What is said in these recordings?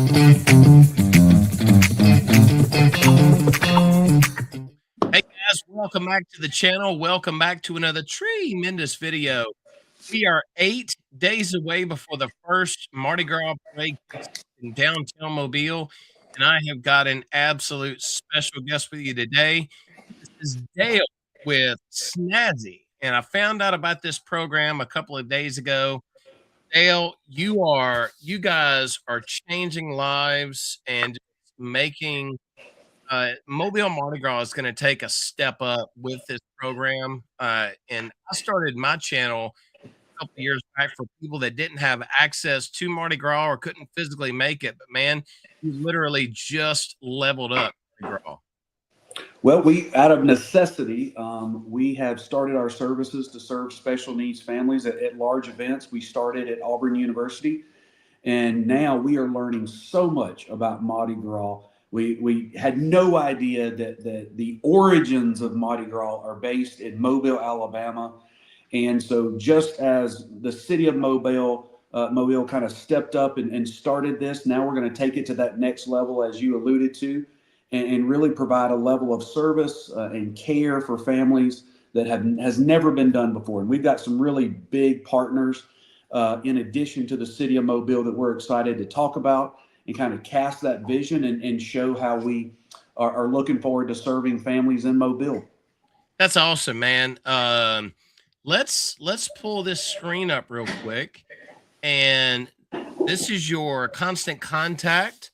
Hey guys, welcome back to the channel. Welcome back to another tremendous video. We are 8 days away before the first Mardi Gras parade kicks off in downtown Mobile, and I have got an absolute special guest with you today. This is Dale with SNASY, and I found out about this program a couple of days ago. Dale, you guys are changing lives and making Mobile Mardi Gras is going to take a step up with this program. And I started my channel a couple of years back for people that didn't have access to Mardi Gras or couldn't physically make it. But man, you literally just leveled up Mardi Gras. Well, out of necessity, we have started our services to serve special needs families at large events. We started at Auburn University, and now we are learning so much about Mardi Gras. We had no idea that the origins of Mardi Gras are based in Mobile, Alabama. And so just as the city of Mobile kind of stepped up and started this, now we're going to take it to that next level, as you alluded to, and really provide a level of service and care for families that has never been done before. And we've got some really big partners in addition to the city of Mobile that we're excited to talk about and kind of cast that vision and show how we are looking forward to serving families in Mobile. That's awesome, man. Let's pull this screen up real quick. And this is your constant contact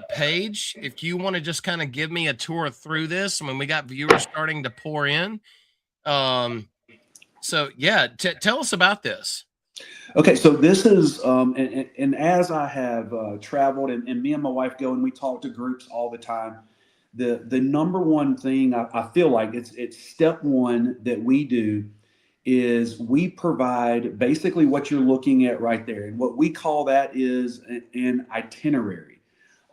page. If you want to just kind of give me a tour through this, I mean, we got viewers starting to pour in. So yeah, tell us about this. Okay, so this is, and as I have traveled, and me and my wife go and we talk to groups all the time, the number one thing I feel like it's step one that we do is we provide basically what you're looking at right there, and what we call that is an itinerary.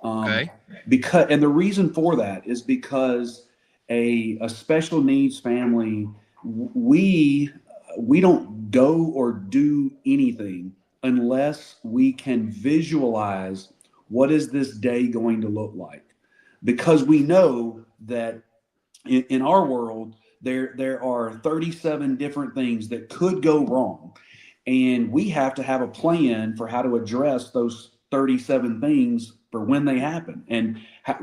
Okay. Because, and the reason for that is because a special needs family, we don't go or do anything unless we can visualize what is this day going to look like, because we know that in our world there are 37 different things that could go wrong, and we have to have a plan for how to address those 37 things for when they happen, and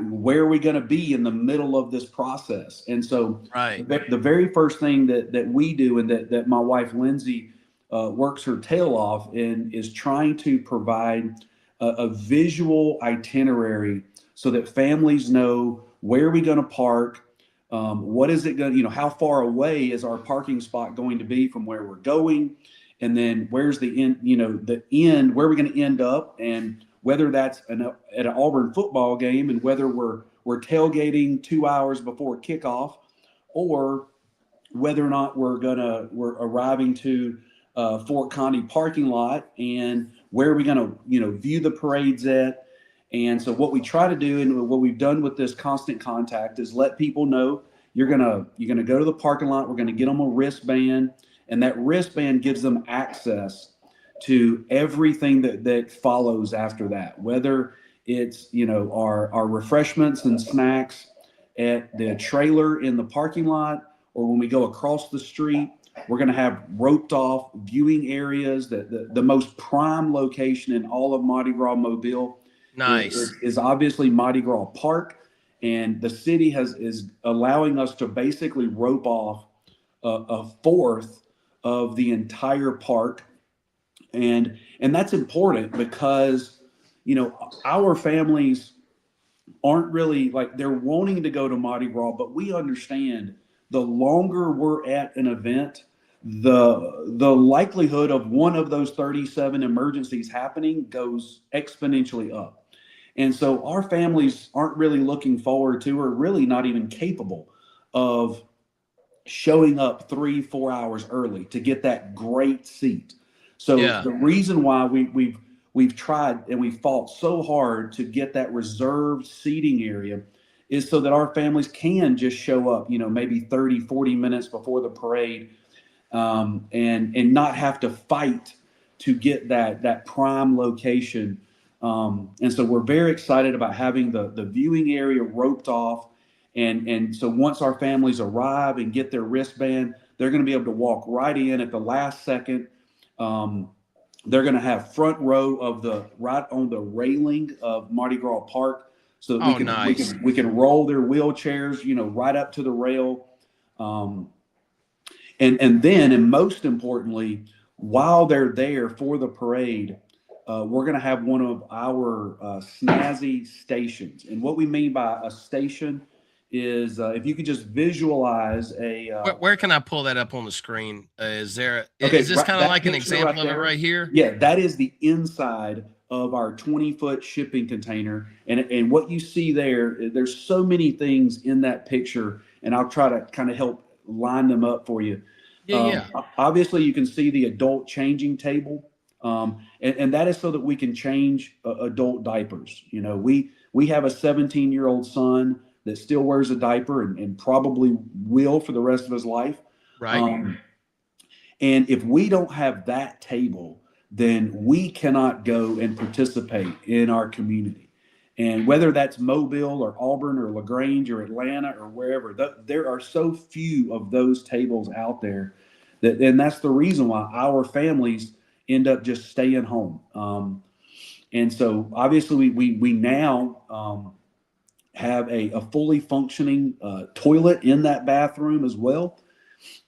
where are we going to be in the middle of this process. And so Right. the very first thing that we do, and that my wife Lindsay works her tail off in, is trying to provide a visual itinerary so that families know where are we going to park, what is it going to, how far away is our parking spot going to be from where we're going, and then where's the end, the end, where we're going to end up, and whether that's at an Auburn football game, and whether we're tailgating 2 hours before kickoff, or whether or not we're arriving to Fort Connie parking lot, and where are we going to view the parades at. And so what we try to do, and what we've done with this constant contact, is let people know you're gonna go to the parking lot. We're gonna get them a wristband, and that wristband gives them access to everything that follows after that, whether it's our refreshments and snacks at the trailer in the parking lot, or when we go across the street. We're going to have roped off viewing areas. The most prime location in all of Mardi Gras Mobile is obviously Mardi Gras Park, and the city is allowing us to basically rope off a fourth of the entire park. And that's important because our families aren't really, like, they're wanting to go to Mardi Gras, but we understand the longer we're at an event, the likelihood of one of those 37 emergencies happening goes exponentially up. And so our families aren't really looking forward to, or really not even capable of, showing up 3-4 hours early to get that great seat. So the reason why we've tried and we've fought so hard to get that reserved seating area is so that our families can just show up, maybe 30-40 minutes before the parade, and not have to fight to get that prime location And so we're very excited about having the viewing area roped off. And so once our families arrive and get their wristband, they're going to be able to walk right in at the last second. Um, they're going to have front row of the right on the railing of Mardi Gras Park, so that we Oh, can we nice. can we can roll their wheelchairs, right up to the rail. Um, and then, and most importantly, while they're there for the parade, we're going to have one of our SNASY stations. And what we mean by a station is, if you could just visualize a Where can I pull that up on the screen? Is okay, this right, kind of that like an picture right example of it there. right here? Yeah, that is the inside of our 20-foot shipping container. And what you see there, there's so many things in that picture, and I'll try to kind of help line them up for you. Yeah, yeah. Obviously, you can see the adult changing table, and that is so that we can change adult diapers. We have a 17-year-old son that still wears a diaper and probably will for the rest of his life. Right. Um, and if we don't have that table, then we cannot go and participate in our community. And whether that's Mobile or Auburn or LaGrange or Atlanta or wherever, there are so few of those tables out there and that's the reason why our families end up just staying home. And so obviously we now have a fully functioning toilet in that bathroom as well.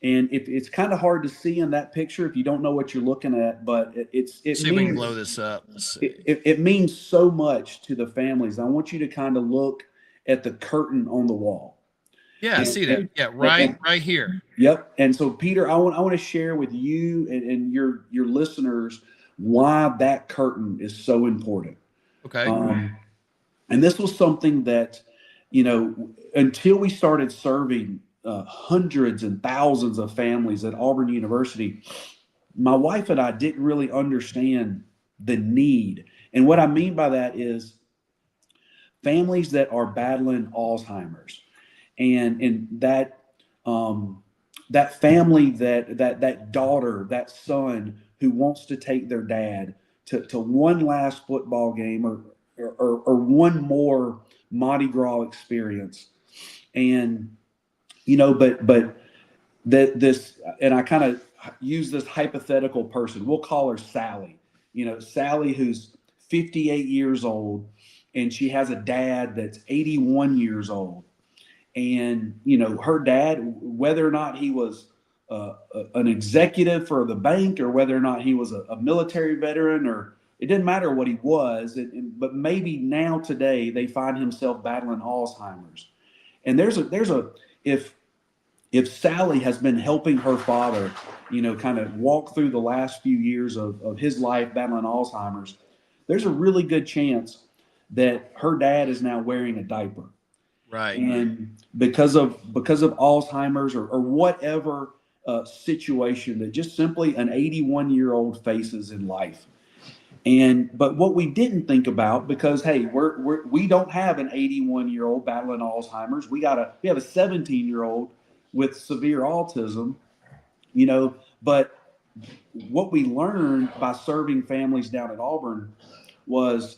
And it's kind of hard to see in that picture if you don't know what you're looking at, but it See if we can blow means this up. Let's see. it means so much to the families. I want you to kind of look at the curtain on the wall. Yeah, I And, see that. and, Yeah, and right here. yep. And so Peter, I want to share with you and your listeners why that curtain is so important. Okay. Um, and this was something that, until we started serving hundreds and thousands of families at Auburn University, my wife and I didn't really understand the need. And what I mean by that is families that are battling Alzheimer's, and that family, that daughter, that son who wants to take their dad to one last football game, or one more Mardi Gras experience. And but that this, and I kind of use this hypothetical person. We'll call her Sally. Sally, who's 58 years old, and she has a dad that's 81 years old. And her dad, whether or not he was an executive for the bank, or whether or not he was a military veteran, or it didn't matter what he was, but maybe now today they find himself battling Alzheimer's. And there's a if Sally has been helping her father, kind of walk through the last few years of his life battling Alzheimer's, there's a really good chance that her dad is now wearing a diaper. Right. And because of Alzheimer's, or whatever situation that just simply an 81-year-old faces in life. But what we didn't think about, because hey, we don't have an 81-year-old battling Alzheimer's. We have a 17-year-old with severe autism, but what we learned by serving families down at Auburn was,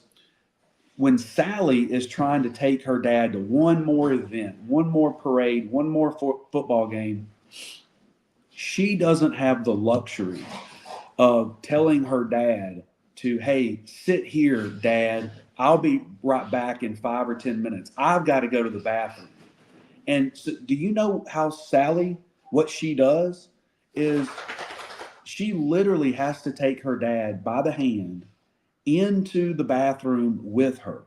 when Sally is trying to take her dad to one more event, one more parade, one more football game, she doesn't have the luxury of telling her dad to, hey, sit here, Dad. I'll be right back in 5 or 10 minutes. I've got to go to the bathroom. And so, do you know how Sally, what she does is, she literally has to take her dad by the hand into the bathroom with her,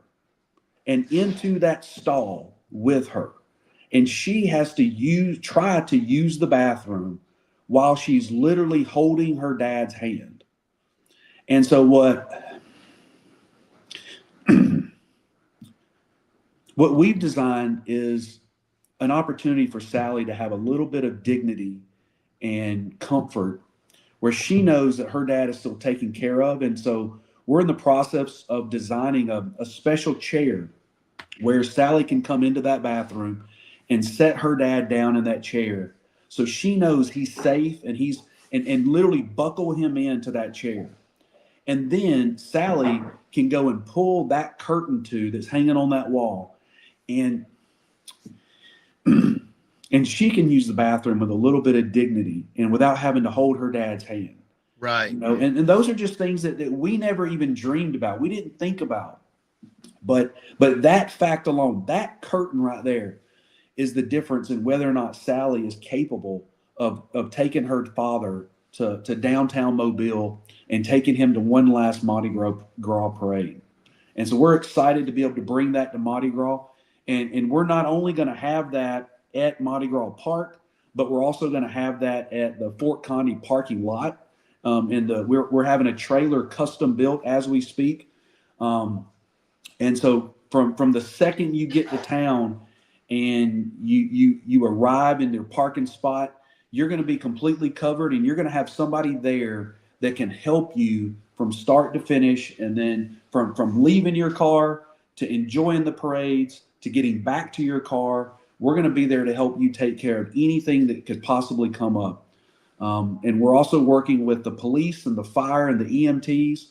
and into that stall with her. And she has to try to use the bathroom while she's literally holding her dad's hand. And so what we've designed is an opportunity for Sally to have a little bit of dignity and comfort, where she knows that her dad is still taken care of. And so we're in the process of designing a special chair where Sally can come into that bathroom and set her dad down in that chair, so she knows he's safe, and and literally buckle him into that chair. And then Sally can go and pull that curtain that's hanging on that wall, and and she can use the bathroom with a little bit of dignity and without having to hold her dad's hand. Right. You know, and those are just things that we never even dreamed about. We didn't think about. But that fact alone, that curtain right there, is the difference in whether or not Sally is capable of taking her father to downtown Mobile and taking him to one last Mardi Gras parade. And so we're excited to be able to bring that to Mardi Gras. And we're not only going to have that at Mardi Gras Park, but we're also going to have that at the Fort Condy parking lot. We're having a trailer custom built as we speak. And so from the second you get to town and you arrive in their parking spot, you're going to be completely covered, and you're going to have somebody there that can help you from start to finish, and then from leaving your car to enjoying the parades to getting back to your car. We're going to be there to help you take care of anything that could possibly come up. And we're also working with the police and the fire and the EMTs.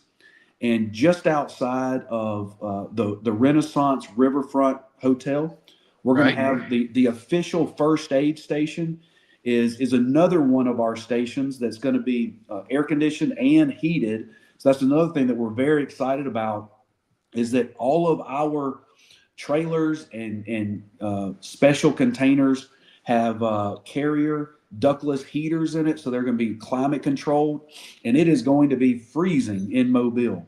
And just outside of the Renaissance Riverfront Hotel, we're going to have the official first aid station. Is another one of our stations that's going to be air conditioned and heated. So that's another thing that we're very excited about, is that all of our trailers and special containers have Carrier ductless heaters in it, so they're going to be climate controlled, and it is going to be freezing in Mobile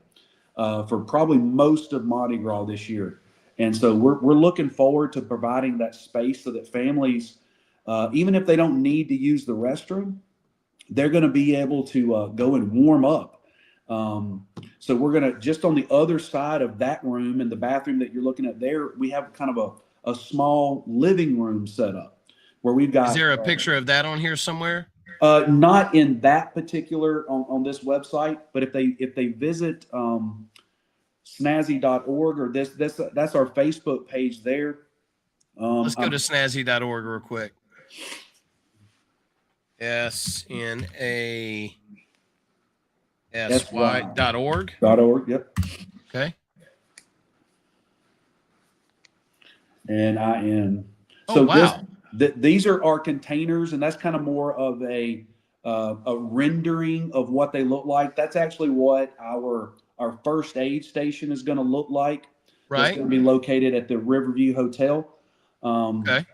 for probably most of Mardi Gras this year. And so we're looking forward to providing that space so that families, even if they don't need to use the restroom, they're going to be able to go and warm up. So we're going to, just on the other side of that room and the bathroom that you're looking at there, we have kind of a small living room set up where we've got. Is there a picture of that on here somewhere? Not in that particular on this website, but if they visit SNASY.org, or that's our Facebook page there. Let's go to SNASY.org real quick. SNASY.org. .org, yep. Okay. And I am. So wow. These are our containers, and that's kind of more of a rendering of what they look like. That's actually what our first aid station is going to look like. Right. It's going to be located at the Riverview Hotel. Okay.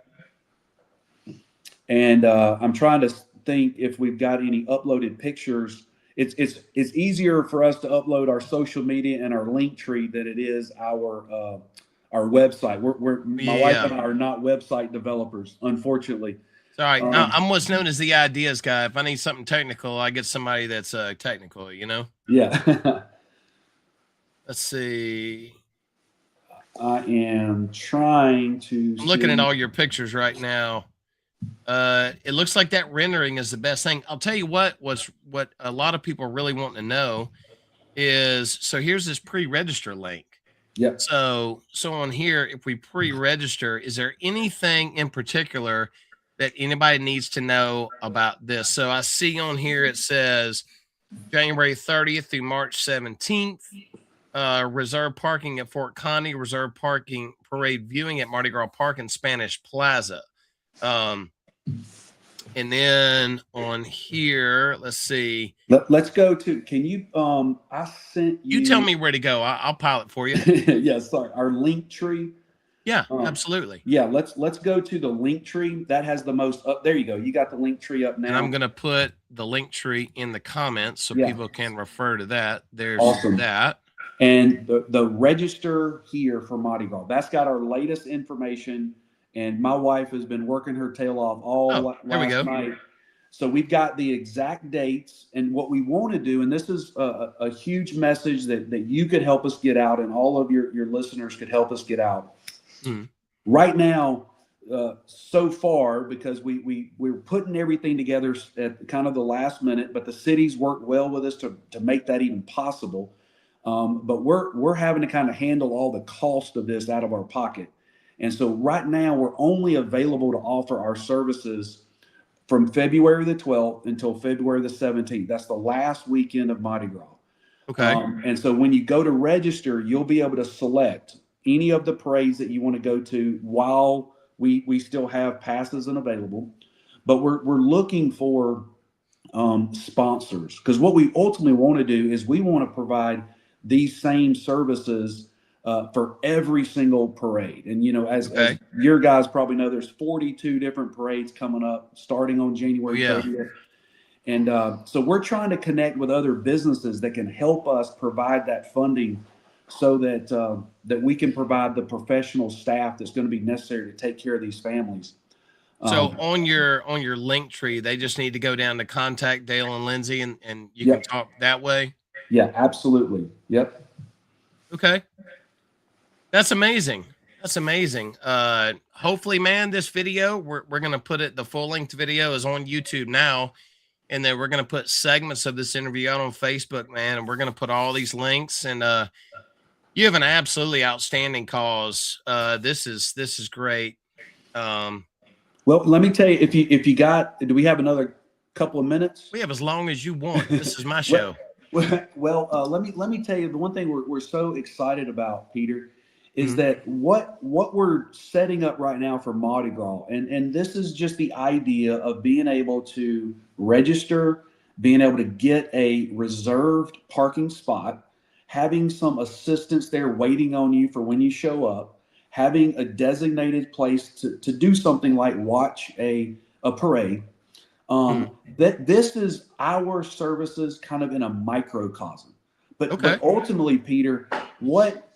And I'm trying to think if we've got any uploaded pictures. It's easier for us to upload our social media and our link tree than it is our website. My wife and I are not website developers, unfortunately. Sorry, I'm what's known as the ideas guy. If I need something technical, I get somebody that's technical, you know? Yeah. Let's see. I am trying to I'm looking at all your pictures right now. It looks like that rendering is the best thing. I'll tell you what a lot of people really want to know is, so here's this pre-register link. Yep. So on here, if we pre-register, is there anything in particular that anybody needs to know about this? So I see on here, it says January 30th through March 17th, reserve parking at Fort Condy, reserve parking parade viewing at Mardi Gras Park and Spanish Plaza. And then on here, let's see. Let's go to, can you, I sent you. You tell me where to go. I'll pilot for you. Yeah, sorry. Our link tree. Yeah, absolutely. Yeah, let's go to the link tree. That has the most up. There you go. You got the link tree up now. And I'm going to put the link tree in the comments so people can refer to that. There's that. And the register here for Mardi Gras, that's got our latest information. And my wife has been working her tail off all last night. So we've got the exact dates, and what we want to do, and this is a huge message that you could help us get out, and all of your listeners could help us get out. Right now, so far, because we're putting everything together at kind of the last minute, but the city's worked well with us to make that even possible. But we're having to kind of handle all the cost of this out of our pocket. And so right now we're only available to offer our services from February the 12th until February the 17th. That's the last weekend of Mardi Gras. Okay. And so when you go to register, you'll be able to select any of the parades that you want to go to while we still have passes and available. But we're looking for sponsors, because what we ultimately want to do is we want to provide these same services for every single parade. And as Okay. your guys probably know, there's 42 different parades coming up starting on Oh January yeah. 30th. And so we're trying to connect with other businesses that can help us provide that funding, so that we can provide the professional staff that's going to be necessary to take care of these families. So Um, on your link tree, they just need to go down to contact Dale and Lindsay, and you can yep. talk that way. Yeah, absolutely. Yep. Okay. That's amazing. That's amazing. Hopefully, man, this video we're gonna put it. The full length video is on YouTube now, and then we're gonna put segments of this interview out on Facebook, man. And we're gonna put all these links. And you have an absolutely outstanding cause. This is great. Um, Well, let me tell you, if you got, do we have another couple of minutes? we have as long as you want. This is my Well, show. let me tell you, the one thing we're so excited about, Peter, is Mhm. that what we're setting up right now for Mardi Gras, and this is just the idea of being able to register, being able to get a reserved parking spot, having some assistance there waiting on you for when you show up, having a designated place to do something like watch a parade. Mhm. That this is our services kind of in a microcosm. But Okay. ultimately, Peter, what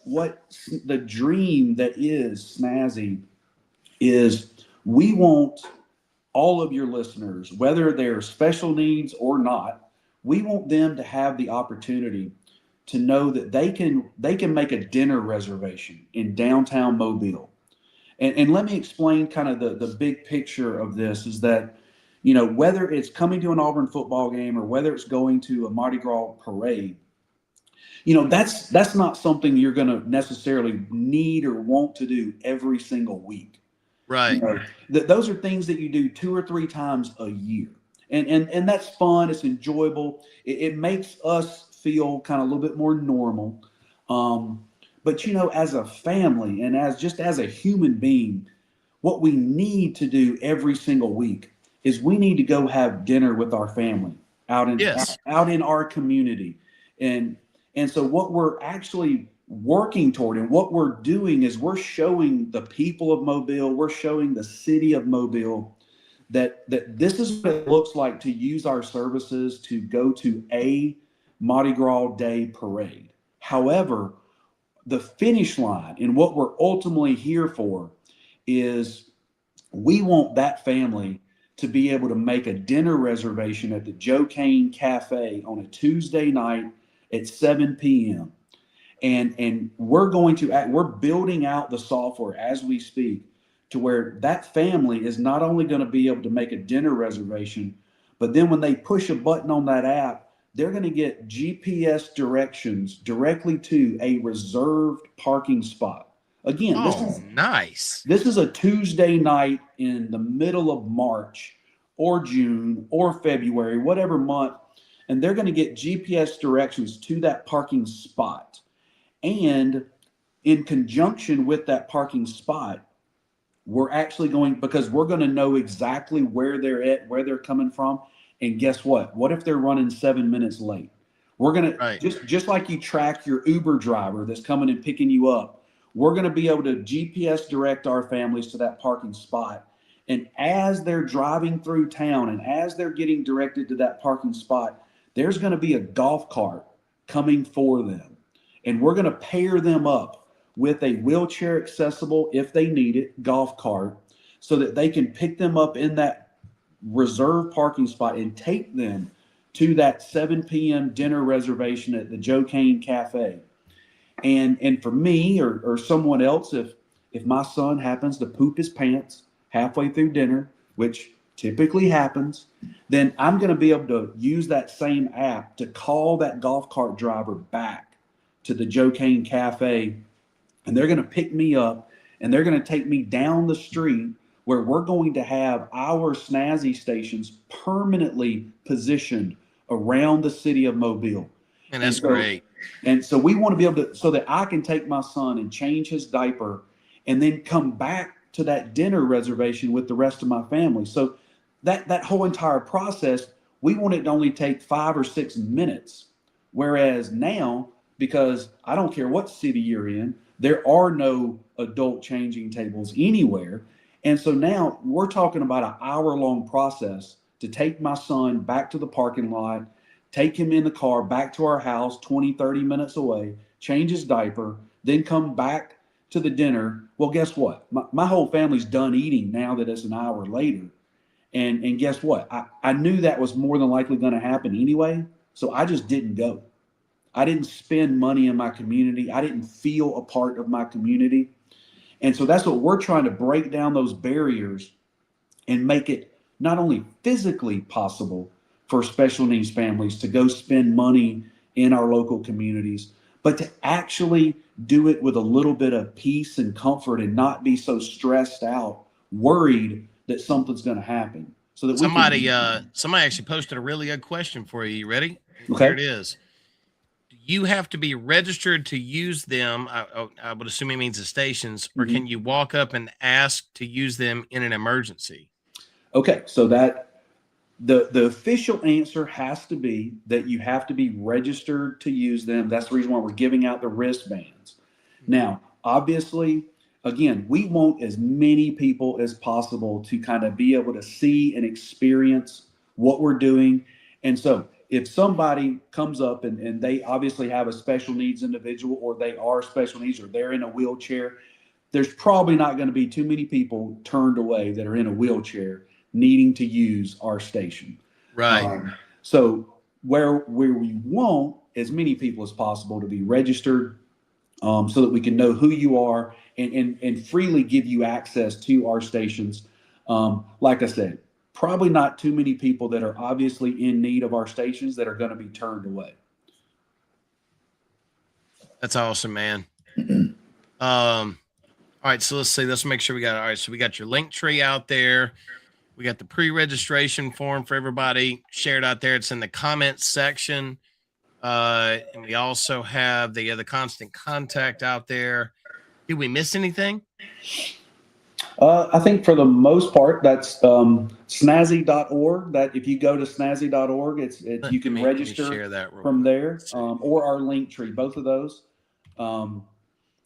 the dream that is Snazzy is, we want all of your listeners, whether they're special needs or not, we want them to have the opportunity to know that they can make a dinner reservation in downtown Mobile. And let me explain kind of the big picture of this, is that, whether it's coming to an Auburn football game or whether it's going to a Mardi Gras parade, that's not something you're going to necessarily need or want to do every single week. You Right. know, those are things that you do 2 or 3 times a year. And that's fun. It's enjoyable. It makes us feel kind of a little bit more normal. But as a family and as a human being, what we need to do every single week is we need to go have dinner with our family out in Yes. out in our community. And and so what we're actually working toward and what we're doing is we're showing the people of Mobile, we're showing the city of Mobile that this is what it looks like to use our services to go to a Mardi Gras Day parade. However, the finish line and what we're ultimately here for is we want that family to be able to make a dinner reservation at the Joe Kane Cafe on a Tuesday night at 7 p.m. And we're building out the software as we speak, to where that family is not only going to be able to make a dinner reservation, but then when they push a button on that app, they're going to get GPS directions directly to a reserved parking spot. Again, this Oh, is nice. this is a Tuesday night in the middle of March or June or February, whatever month, and they're going to get GPS directions to that parking spot. And in conjunction with that parking spot, we're actually going, because we're going to know exactly where they're at, where they're coming from. And guess what? What if they're running 7 minutes late? We're going to, Right. just like you track your Uber driver that's coming and picking you up, we're going to be able to GPS direct our families to that parking spot. And as they're driving through town and as they're getting directed to that parking spot, there's going to be a golf cart coming for them. And we're going to pair them up with a wheelchair accessible, if they need it, golf cart, so that they can pick them up in that reserved parking spot and take them to that 7 p.m. dinner reservation at the Joe Kane Cafe. And for me or someone else, if my son happens to poop his pants halfway through dinner, which typically happens, then I'm going to be able to use that same app to call that golf cart driver back to the Joe Kane Cafe, and they're going to pick me up and they're going to take me down the street where we're going to have our SNASY stations permanently positioned around the city of Mobile. And And that's so, great. and so we want to be able to, so that I can take my son and change his diaper and then come back to that dinner reservation with the rest of my family. So that whole entire process, we want it to only take 5 or 6 minutes. Whereas now, because I don't care what city you're in, there are no adult changing tables anywhere. And so now we're talking about an hour-long process to take my son back to the parking lot, take him in the car back to our house 20, 30 minutes away, change his diaper, then come back to the dinner. Well, guess what? My whole family's done eating now that it's an hour later. And guess what? I knew that was more than likely going to happen anyway. So I just didn't go. I didn't spend money in my community. I didn't feel a part of my community. And so that's what we're trying to break down those barriers and make it not only physically possible for special needs families to go spend money in our local communities, but to actually do it with a little bit of peace and comfort and not be so stressed out, worried that something's going to happen so that we Somebody, can. somebody actually posted a really good question for you. You ready? Here Okay. it is. Do you have to be registered to use them? I would assume he means the stations, or can Mhm. you walk up and ask to use them in an emergency? Okay. So that the official answer has to be that you have to be registered to use them. That's the reason why we're giving out the wristbands. Now, obviously, again, we want as many people as possible to kind of be able to see and experience what we're doing. And so, if somebody comes up and they obviously have a special needs individual, or they are special needs, or they're in a wheelchair, there's probably not going to be too many people turned away that are in a wheelchair needing to use our station. Right. So where we want as many people as possible to be registered, so that we can know who you are and freely give you access to our stations. Like I said, probably not too many people that are obviously in need of our stations that are going to be turned away. That's awesome, man. All right, so let's see. Let's make sure we got. All right, so we got your link tree out there. We got the pre-registration form for everybody shared out there. It's in the comments section, and we also have the constant contact out there. Did we miss anything? I think for the most part, that's snazzy.org. That if you go to snazzy.org, you Let can me register share that real from quick. there, Let's see. or our link tree, both of those. Um,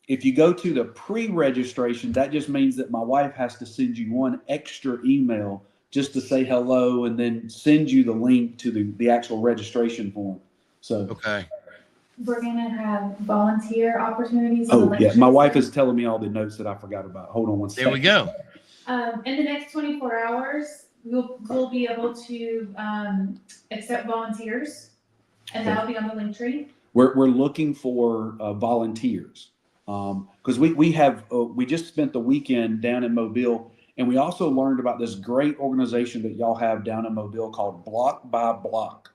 if you go to the pre-registration, that just means that my wife has to send you one extra email just to say hello and then send you the link to the actual registration form. So, Okay. We're gonna have volunteer opportunities. oh yeah, my wife is telling me all the notes that I forgot about. Hold on one There we second. go. In the next 24 hours, we'll be able to, accept volunteers, and that'll be on the link tree. We're looking for volunteers, because we just spent the weekend down in Mobile, and we also learned about this great organization that y'all have down in Mobile called Block by Block.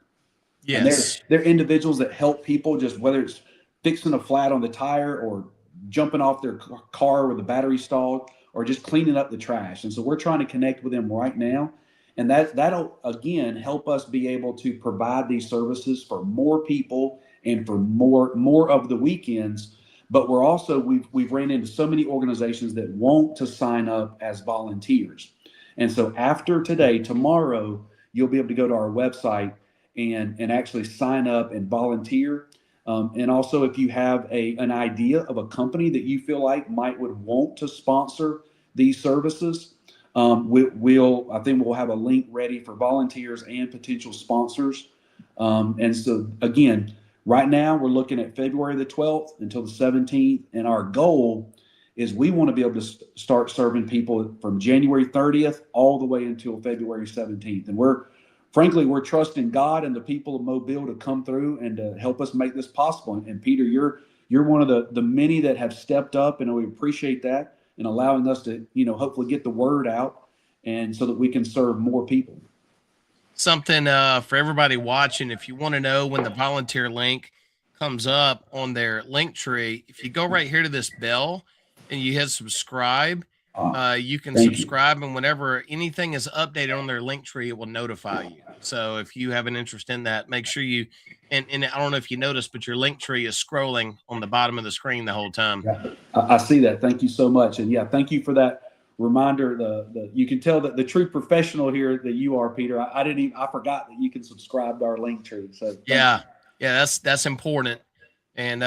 And they're Yes. they're individuals that help people, just whether it's fixing a flat on the tire, or jumping off their car with the battery stalled, or just cleaning up the trash. And so we're trying to connect with them right now, and that'll again help us be able to provide these services for more people and for more of the weekends. But we're also we've ran into so many organizations that want to sign up as volunteers. And so after today, tomorrow, you'll be able to go to our website and actually sign up and volunteer. And also, if you have an idea of a company that you feel like would want to sponsor these services, I think we'll have a link ready for volunteers and potential sponsors. And so again, right now we're looking at February the 12th until the 17th, and our goal is we want to be able to start serving people from January 30th all the way until February 17th. And we're trusting God and the people of Mobile to come through and to help us make this possible. And Peter, you're one of the many that have stepped up, and we appreciate that, and allowing us to, hopefully get the word out, and so that we can serve more people. Something for everybody watching. If you want to know when the volunteer link comes up on their link tree, if you go right here to this bell and you hit subscribe, you can Thank you. subscribe, and whenever anything is updated on their link tree, it will notify you. So if you have an interest in that, make sure you, and I don't know if you noticed, but your link tree is scrolling on the bottom of the screen the whole time. Yeah, I see that. Thank you so much. And yeah, thank you for that reminder. You can tell that the true professional here that you are, Peter. I forgot that you can subscribe to our link tree. So yeah, yeah, that's important. And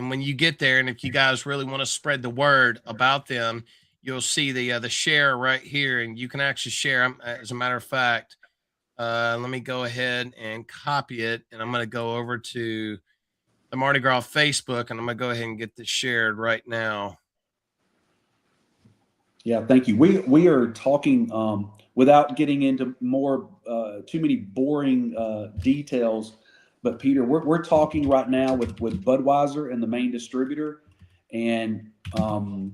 when you get there, and if you guys really want to spread the word about them, you'll see the share right here, and you can actually share 'em. As a matter of fact, let me go ahead and copy it, and I'm going to go over to the Mardi Gras Facebook, and I'm going to go ahead and get this shared right now. Yeah, thank you. We are talking without getting into more too many boring details, but Peter, we're talking right now with Budweiser and the main distributor, and the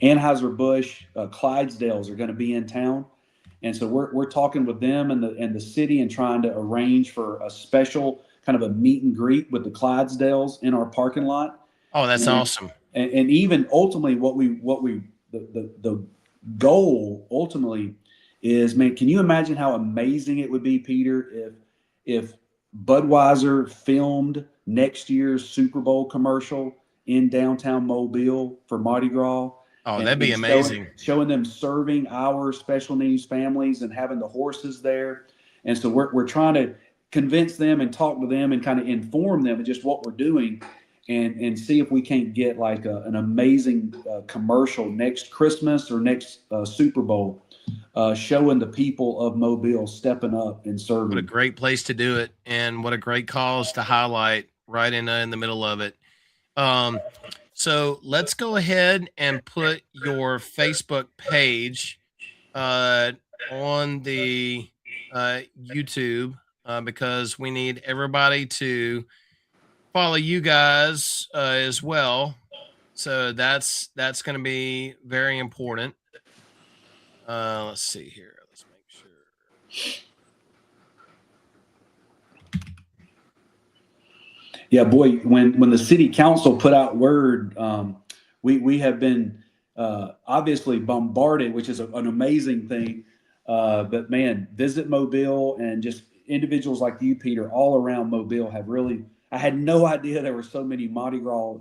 Anheuser-Busch Clydesdales are going to be in town, and so we're talking with them and the city and trying to arrange for a special kind of a meet and greet with the Clydesdales in our parking lot. Oh, that's awesome. And even ultimately the goal ultimately is, man, can you imagine how amazing it would be, Peter, if Budweiser filmed next year's Super Bowl commercial in downtown Mobile for Mardi Gras? Oh, that'd be amazing. Showing them serving our special needs families and having the horses there. And so we're trying to convince them and talk to them and kind of inform them of just what we're doing. And see if we can't get like an amazing commercial next Christmas or next Super Bowl, showing the people of Mobile stepping up and serving. What a great place to do it, and what a great cause to highlight right in the middle of it. So let's go ahead and put your Facebook page on the YouTube because we need everybody to follow you guys as well. So that's going to be very important. Let's see here. Let's make sure. Yeah, boy, when the city council put out word, we have been obviously bombarded, which is an amazing thing. But man, Visit Mobile and just individuals like you, Peter, all around Mobile have really. I had no idea there were so many Mardi Gras,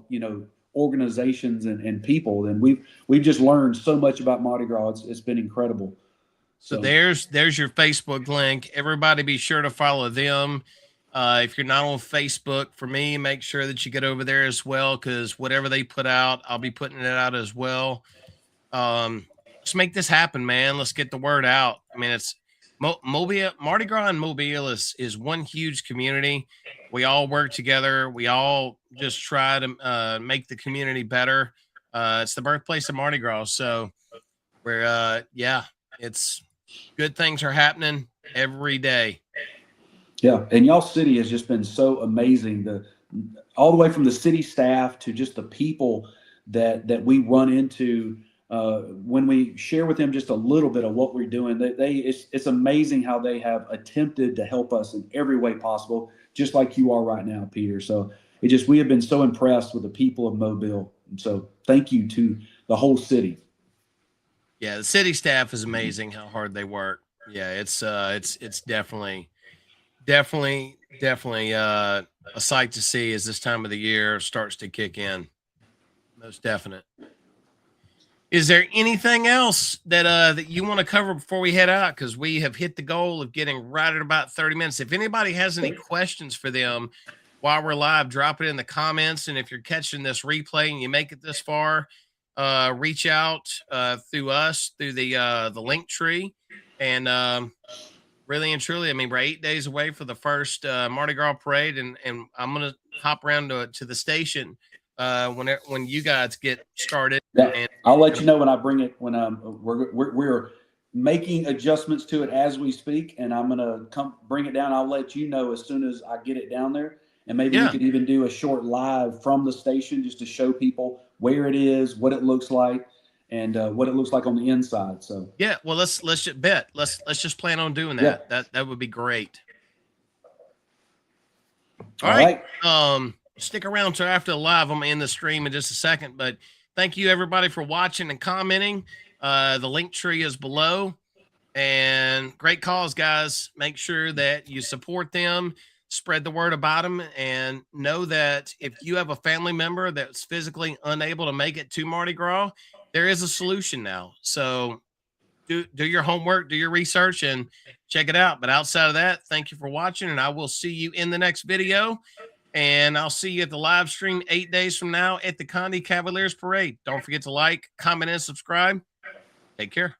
organizations and people, and we've just learned so much about Mardi Gras. It's been incredible. So there's your Facebook link. Everybody be sure to follow them. If you're not on Facebook, for me, make sure that you get over there as well, because whatever they put out, I'll be putting it out as well. Let's make this happen, man. Let's get the word out. I mean, it's Mobile, Mardi Gras and Mobile is one huge community. We all work together. We all just try to make the community better. It's the birthplace of Mardi Gras. So it's good things are happening every day. Yeah, and y'all city has just been so amazing. All the way from the city staff to just the people that we run into when we share with them just a little bit of what we're doing. It's amazing how they have attempted to help us in every way possible, just like you are right now, Peter. So we have been so impressed with the people of Mobile. And so thank you to the whole city. Yeah, the city staff is amazing how hard they work. Yeah, it's definitely a sight to see as this time of the year starts to kick in. Most definite. Is there anything else that you want to cover before we head out? Because we have hit the goal of getting right at about 30 minutes. If anybody has any questions for them while we're live, drop it in the comments. And if you're catching this replay and you make it this far, reach out through us through the link tree. And really and truly, I mean, we're 8 days away for the first Mardi Gras parade, and I'm gonna hop around to the station when you guys get started. Yeah, and I'll let you know when I bring it. When we're making adjustments to it as we speak, and I'm gonna come bring it down. I'll let you know as soon as I get it down there, and maybe we could even do a short live from the station just to show people where it is, what it looks like, and what it looks like on the inside. So yeah, well, let's just bet. Let's just plan on doing that. Yeah. That would be great. All right. Stick around till after the live. I'm gonna end the stream in just a second, but. Thank you, everybody, for watching and commenting. The link tree is below. And great cause, guys. Make sure that you support them, spread the word about them, and know that if you have a family member that's physically unable to make it to Mardi Gras, there is a solution now. So do your homework, do your research, and check it out. But outside of that, thank you for watching, and I will see you in the next video. And I'll see you at the live stream 8 days from now at the Conde Cavaliers Parade. Don't forget to like, comment, and subscribe. Take care.